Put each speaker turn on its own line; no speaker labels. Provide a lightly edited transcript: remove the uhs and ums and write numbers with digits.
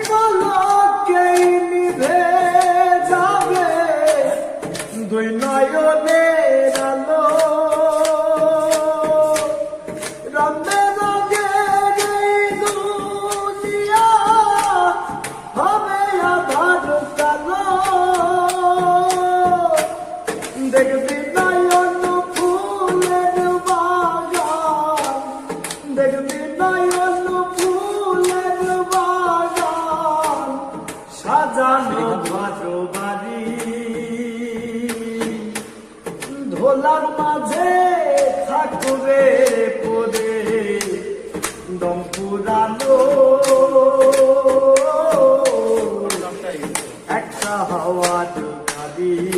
পলকেই নিভে যাবে দুই নয়নের আলো রঙে রঙে এই দুনিয়া হবে আধার কালো দেখবি নয়ন ফুলের বাগান দেখবি নয়ন ফুলের বাগান সাজানো ভাজো বাড়ি ধোলার মাঝে ঠাকুরে পরে দম পুরানো একটা হাওয়া গাড়ি